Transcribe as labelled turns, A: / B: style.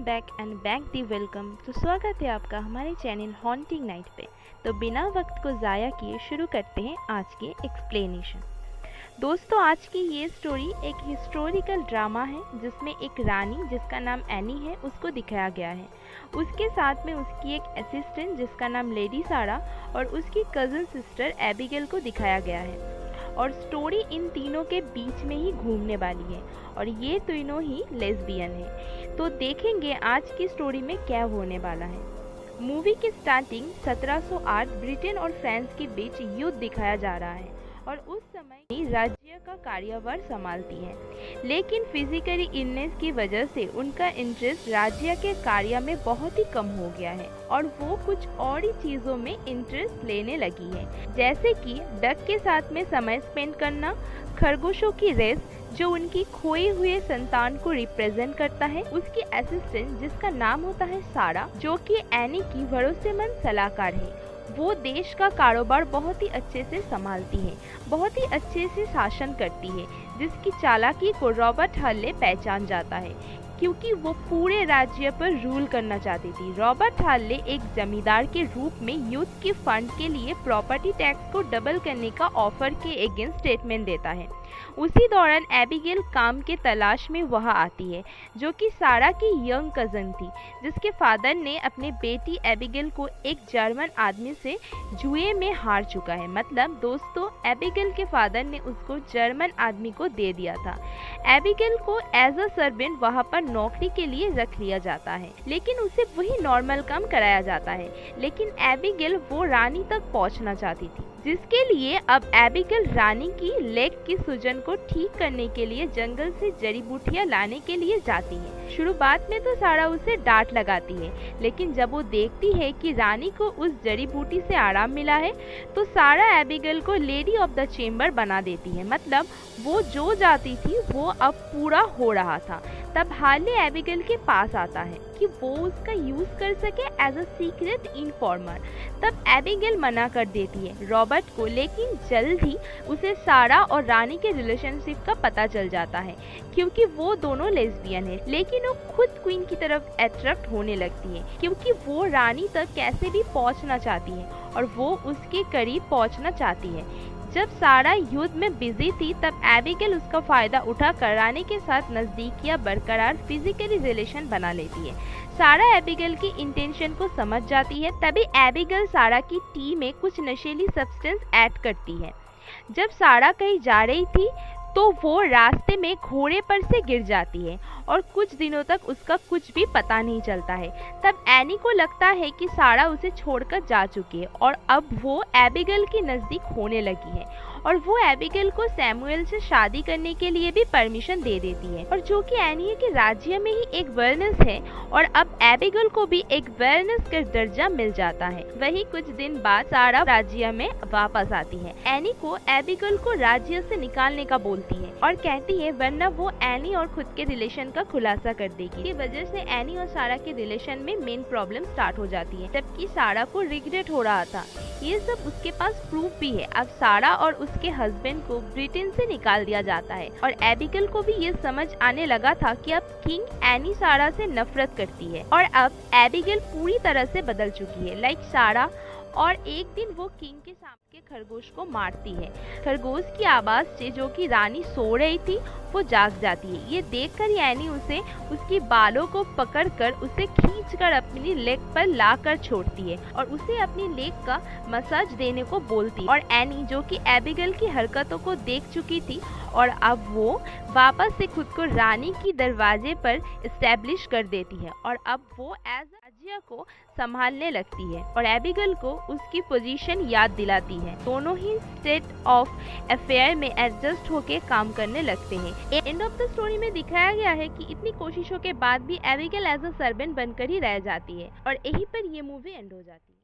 A: Back and back the welcome. तो स्वागत है आपका हमारे चैनल हॉन्टिंग नाइट पे। तो बिना वक्त को ज़ाया किए शुरू करते हैं आज के एक्सप्लेनेशन। दोस्तों, आज की ये स्टोरी एक हिस्टोरिकल ड्रामा है जिसमें एक रानी जिसका नाम एनी है उसको दिखाया गया है। उसके साथ में उसकी एक असिस्टेंट जिसका नाम लेडी सारा और उसकी कज़न सिस्टर एबिगेल को दिखाया गया है। और स्टोरी इन तीनों के बीच में ही घूमने वाली है और ये तीनों ही लेस्बियन है। तो देखेंगे आज की स्टोरी में क्या होने वाला है। मूवी की स्टार्टिंग 1708 ब्रिटेन और फ्रांस के बीच युद्ध दिखाया जा रहा है और उस समय राज्य का कार्यभार संभालती है, लेकिन फिजिकली इलनेस की वजह से उनका इंटरेस्ट राज्य के कार्य में बहुत ही कम हो गया है और वो कुछ और ही चीज़ों में इंटरेस्ट लेने लगी है, जैसे कि डक के साथ में समय स्पेंड करना, खरगोशों की रेस जो उनकी खोए हुए संतान को रिप्रेजेंट करता है, उसकी असिस्टेंट जिसका नाम होता है सारा जो कि एनी की भरोसेमंद सलाहकार है। वो देश का कारोबार बहुत ही अच्छे से संभालती है, बहुत ही अच्छे से शासन करती है, जिसकी चालाकी को रॉबर्ट हर्ले पहचान जाता है क्योंकि वो पूरे राज्य पर रूल करना चाहती थी। रॉबर्ट हर्ले एक जमींदार के रूप में युद्ध के फंड के लिए प्रॉपर्टी टैक्स को डबल करने का ऑफर के अगेंस्ट स्टेटमेंट देता है। उसी दौरान एबिगेल काम के तलाश में वहाँ आती है जो कि सारा की यंग कज़न थी, जिसके फादर ने अपने बेटी एबिगेल को एक जर्मन आदमी से जुए में हार चुका है। मतलब दोस्तों, एबिगेल के फादर ने उसको जर्मन आदमी को दे दिया था। एबिगेल को एज अ सर्वेंट वहाँ पर नौकरी के लिए रख लिया जाता है, लेकिन उसे वही नॉर्मल काम कराया जाता है। लेकिन एबिगेल वो रानी तक पहुँचना चाहती थी, जिसके लिए अब एबिगेल रानी की लेग की सूजन को ठीक करने के लिए जंगल से जड़ी बूटियां लाने के लिए जाती है। शुरुआत में तो सारा उसे डांट लगाती है, लेकिन जब वो देखती है कि रानी को उस जड़ी बूटी से आराम मिला है तो सारा एबिगेल को लेडी ऑफ द चेम्बर बना देती है। मतलब वो जो जाती थी वो अब पूरा हो रहा था। तब हार्ले एबिगेल के पास आता है कि वो उसका यूज कर सके एज अ सीक्रेट इन्फॉर्मर। तब एबिगेल मना कर देती है रॉबर्ट को, लेकिन जल्द ही उसे सारा और रानी के रिलेशनशिप का पता चल जाता है क्योंकि वो दोनों लेस्बियन है। लेकिन वो खुद क्वीन की तरफ अट्रैक्ट होने लगती है क्योंकि वो रानी तक कैसे भी पहुंचना चाहती है और वो उसके करीब पहुंचना चाहती है। जब सारा युद्ध में बिजी थी तब एबिगेल उसका फायदा उठाकर रानी के साथ नजदीकियां बरकरार फिजिकली रिलेशन बना लेती है। सारा एबिगेल की इंटेंशन को समझ जाती है, तभी एबिगेल सारा की टी में कुछ नशीली सब्सटेंस ऐड करती है। जब सारा कहीं जा रही थी तो वो रास्ते में घोड़े पर से गिर जाती है और कुछ दिनों तक उसका कुछ भी पता नहीं चलता है। तब एनी को लगता है कि सारा उसे छोड़कर जा चुकी है और अब वो एबिगेल के नज़दीक होने लगी है और वो एबिगेल को सैमुएल से शादी करने के लिए भी परमिशन दे देती है, और जो कि एनी के राज्य में ही एक वर्नस है और अब एबिगेल को भी एक वर्नस का दर्जा मिल जाता है। वही कुछ दिन बाद सारा राज्य में वापस आती है। एनी को एबिगेल को राज्य से निकालने का बोलती है और कहती है वरना वो एनी और खुद के रिलेशन का खुलासा कर देगी। की वजह से एनी और सारा के रिलेशन में मेन प्रॉब्लम स्टार्ट हो जाती है, जबकि सारा को रिग्रेट हो रहा था। ये सब उसके पास प्रूफ भी है। अब सारा और उसके हस्बैंड को ब्रिटेन से निकाल दिया जाता है और एबिगेल को भी ये समझ आने लगा था कि अब किंग एनी सारा से नफरत करती है और अब एबिगेल पूरी तरह से बदल चुकी है लाइक सारा। और एक दिन वो किंग के सामने खरगोश को मारती है। खरगोश की आवाज से जो कि रानी सो रही थी वो जाग जाती है। ये देखकर एनी उसे उसकी बालों को पकड़कर उसे खींचकर अपनी लेग पर लाकर छोड़ती है और उसे अपनी लेग का मसाज देने को बोलती है। और एनी जो कि एबिगेल की हरकतों को देख चुकी थी और अब वो वापस से खुद को रानी की दरवाजे पर इस्टेब्लिश कर देती है और अब वो एज राज्य को संभालने लगती है और एबिगेल को उसकी पोजीशन याद दिलाती है। दोनों ही स्टेट ऑफ अफेयर में एडजस्ट होके काम करने लगते हैं। एंड ऑफ द स्टोरी में दिखाया गया है कि इतनी कोशिशों के बाद भी एबिगेल एज अ सर्वेंट बनकर ही रह जाती है और यहीं पर ये मूवी एंड हो जाती है।